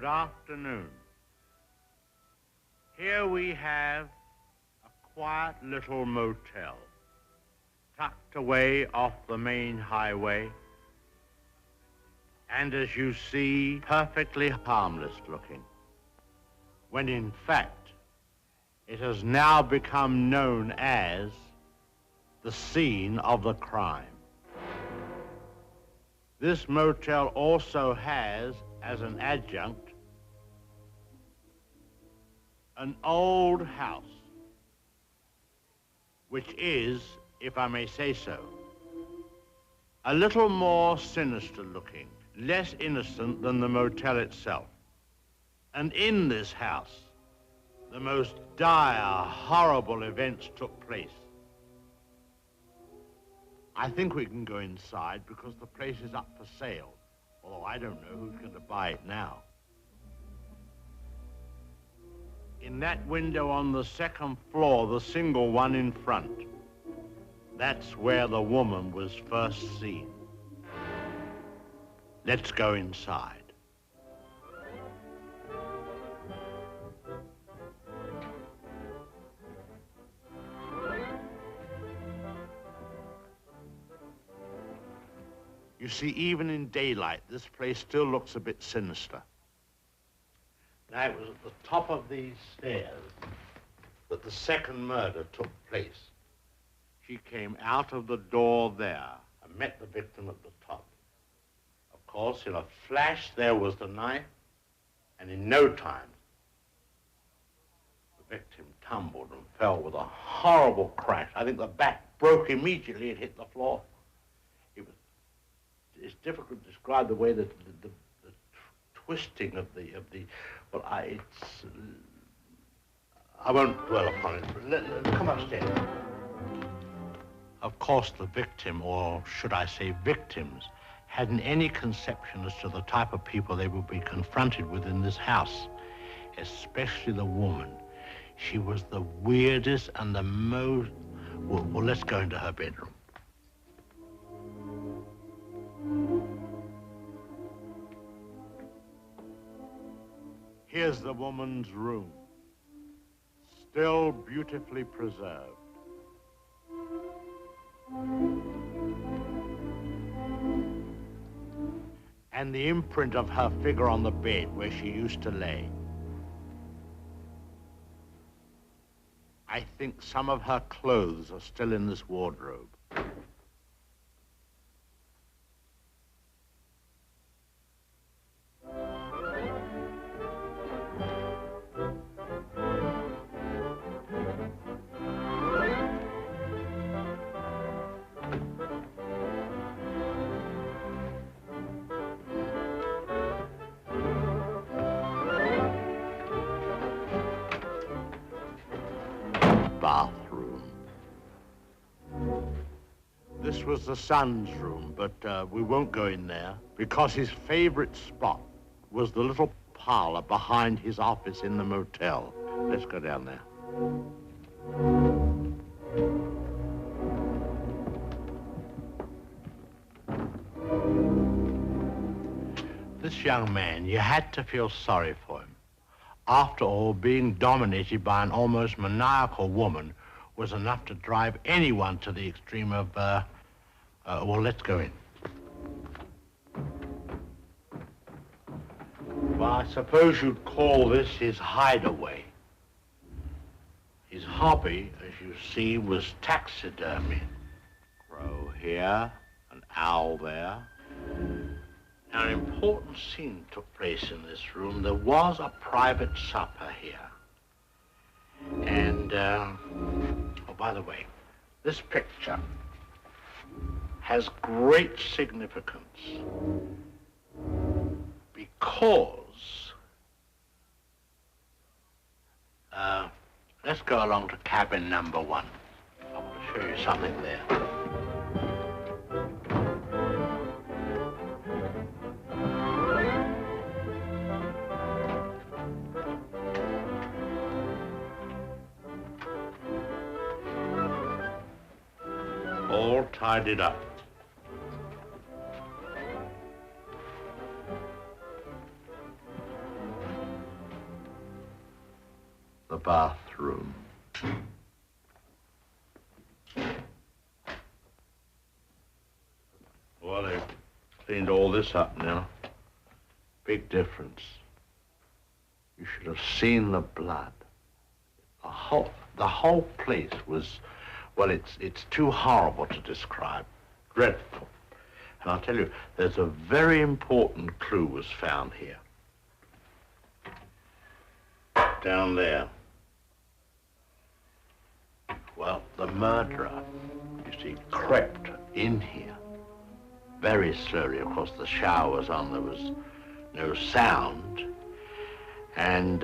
afternoon. Here we have a quiet little motel, tucked away off the main highway, and as you see, perfectly harmless looking, when in fact, it has now become known as the scene of the crime. This motel also has, as an adjunct, an old house, which is, if I may say so, a little more sinister looking, less innocent than the motel itself. And in this house, the most dire, horrible events took place. I think we can go inside because the place is up for sale, although I don't know who's going to buy it now. In that window on the second floor, the single one in front, that's where the woman was first seen. Let's go inside. You see, even in daylight, this place still looks a bit sinister. Now, it was at the top of these stairs that the second murder took place. She came out of the door there and met the victim at the top. Of course, in a flash, there was the knife, and in no time, the victim tumbled and fell with a horrible crash. I think the back broke immediately and hit the floor. It's difficult to describe the way that the twisting of the well, I won't dwell upon it. Come upstairs. Of course, the victim, or should I say victims, hadn't any conception as to the type of people they would be confronted with in this house, especially the woman. She was the weirdest and the most... Well, let's go into her bedroom. Here's the woman's room, still beautifully preserved. And the imprint of her figure on the bed where she used to lay. I think some of her clothes are still in this wardrobe. Bathroom. This was the son's room, but we won't go in there because his favorite spot was the little parlor behind his office in the motel. Let's go down there. This young man, you had to feel sorry for him. After all, being dominated by an almost maniacal woman was enough to drive anyone to the extreme of, well, let's go in. Well, I suppose you'd call this his hideaway. His hobby, as you see, was taxidermy. Crow here, an owl there. Now, an important scene took place in this room. There was a private supper here. And, oh, by the way, this picture has great significance because, let's go along to cabin number 1. I want to show you something there. All tidied up. the bathroom. Well, they've cleaned all this up now. Big difference. You should have seen the blood. The whole place was, well, it's too horrible to describe. Dreadful. And I'll tell you, there's a very important clue was found here. Down there. Well, the murderer, you see, crept in here. Very slowly, of course, the shower was on, there was no sound. And